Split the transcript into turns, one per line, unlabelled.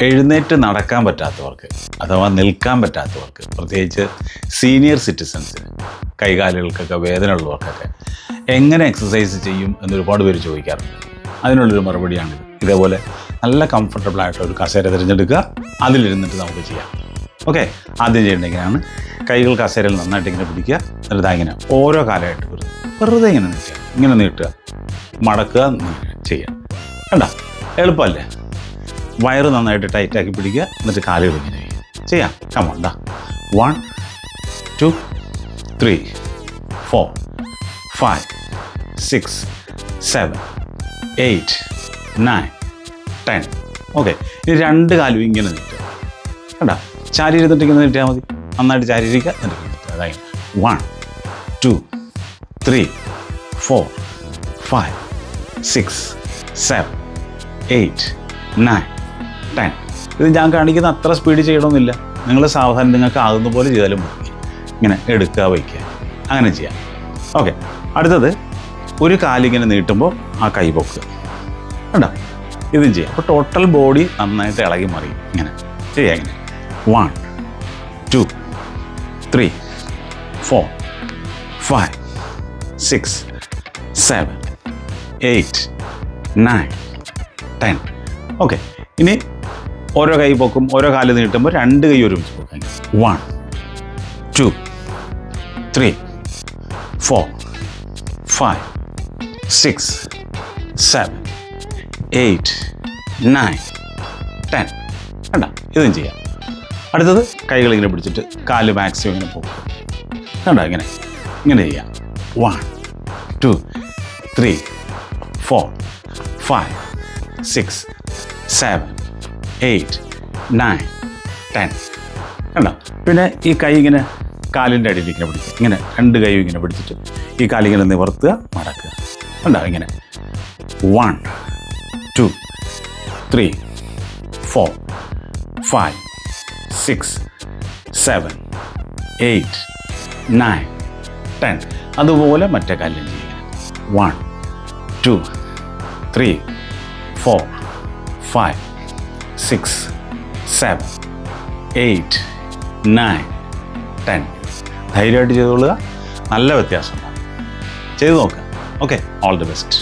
എഴുന്നേറ്റ് നടക്കാൻ പറ്റാത്തവർക്ക് അഥവാ നിൽക്കാൻ പറ്റാത്തവർക്ക്, പ്രത്യേകിച്ച് സീനിയർ സിറ്റിസൺസിന്, കൈകാലുകൾക്കൊക്കെ വേദന ഉള്ളവർക്കൊക്കെ എങ്ങനെ എക്സസൈസ് ചെയ്യും എന്നൊരുപാട് പേര് ചോദിക്കാറുണ്ട്. അതിനുള്ളൊരു മറുപടിയാണിത്. ഇതേപോലെ നല്ല കംഫർട്ടബിൾ ആയിട്ടുള്ള ഒരു കസേര തിരഞ്ഞെടുക്കുക, അതിലിരുന്നിട്ട് നമുക്ക് ചെയ്യാം. ഓക്കെ, ആദ്യം ചെയ്യേണ്ടത് ഇങ്ങനെയാണ്. കൈകൾ കസേരയിൽ നന്നായിട്ട് ഇങ്ങനെ പിടിക്കുക, എന്നിട്ട് ഇങ്ങനെ ഓരോ കാലമായിട്ട് വെറുതെ ഇങ്ങനെ നീട്ടുക, ഇങ്ങനെ നീട്ടുക, മടക്കുക, ചെയ്യുക. കണ്ട, എളുപ്പമല്ലേ? വയറ് നന്നായിട്ട് ടൈറ്റാക്കി പിടിക്കുക, എന്നിട്ട് കാലുകൾ ഇങ്ങനെ ചെയ്യാം. കമോണ്ടാ 1 2 3 4 5 6 7 8 9 10. ഓക്കെ, ഇനി രണ്ട് കാലും ഇങ്ങനെ നീട്ടുക. കണ്ട, ചാരി ഇരുന്നിട്ട് ഇങ്ങനെ നീട്ടിയാൽ മതി. നന്നായിട്ട് ചാരിയിരിക്കുക, എന്നിട്ട് നീട്ടുക. അതായത് 1 2 3 4 5 6 7 8 9 10. ഇത് ഞാൻ കാണിക്കുന്ന അത്ര സ്പീഡ് ചെയ്യണമെന്നില്ല. നിങ്ങൾ സാവധാനം നിങ്ങൾക്ക് ആകുന്ന പോലെ ചെയ്താലും മതി. ഇങ്ങനെ എടുക്കുക, വയ്ക്കുക, അങ്ങനെ ചെയ്യാം. ഓക്കെ, അടുത്തത് ഒരു കാലിങ്ങനെ നീട്ടുമ്പോൾ ആ കൈ പൊക്കുക. കണ്ടോ, ഇതും ചെയ്യാം. അപ്പോൾ ടോട്ടൽ ബോഡി നന്നായിട്ട് ഇളകി മറിയും. ഇങ്ങനെ ചെയ്യാം. ഇങ്ങനെ 1 2 3 4 5 6 7 8 9 10. ഓക്കെ, ഇനി ഓരോ കൈ പൊക്കും, ഓരോ കാല് നീട്ടുമ്പോൾ രണ്ട് കൈ ഒരുമിച്ച് പൊക്കാം. 1 2 3 4 5 6 7 8 9 10. കണ്ട, ഇതും ചെയ്യാം. അടുത്തത് കൈകളിങ്ങനെ പിടിച്ചിട്ട് കാല് മാക്സിമം ഇങ്ങനെ പോകും. കണ്ടോ, ഇങ്ങനെ ഇങ്ങനെ ചെയ്യാം. 1 2 3 4 5 6 7 8 9 10. കണ്ടോ, പിന്നെ ഈ കൈ ഇങ്ങനെ കാലിൻ്റെ അടിയിൽ ഇങ്ങനെ പിടിക്കുക. ഇങ്ങനെ രണ്ട് കൈയും ഇങ്ങനെ പിടിച്ചിട്ട് ഈ കാലിങ്ങനെ നിവർത്തുക, മടക്കുക. കണ്ടോ, ഇങ്ങനെ 1 2 3 4 5 6 7 8 9 10. അതുപോലെ മറ്റേ കാലിലും ചെയ്യുക. 1 2 3 4 5 6 7 8 9 10. ധൈര്യമായിട്ട് ചെയ്തുകൊള്ളുക. നല്ല വ്യത്യാസമുണ്ടാകും. ചെയ്തു നോക്കുക. Okay, all the best.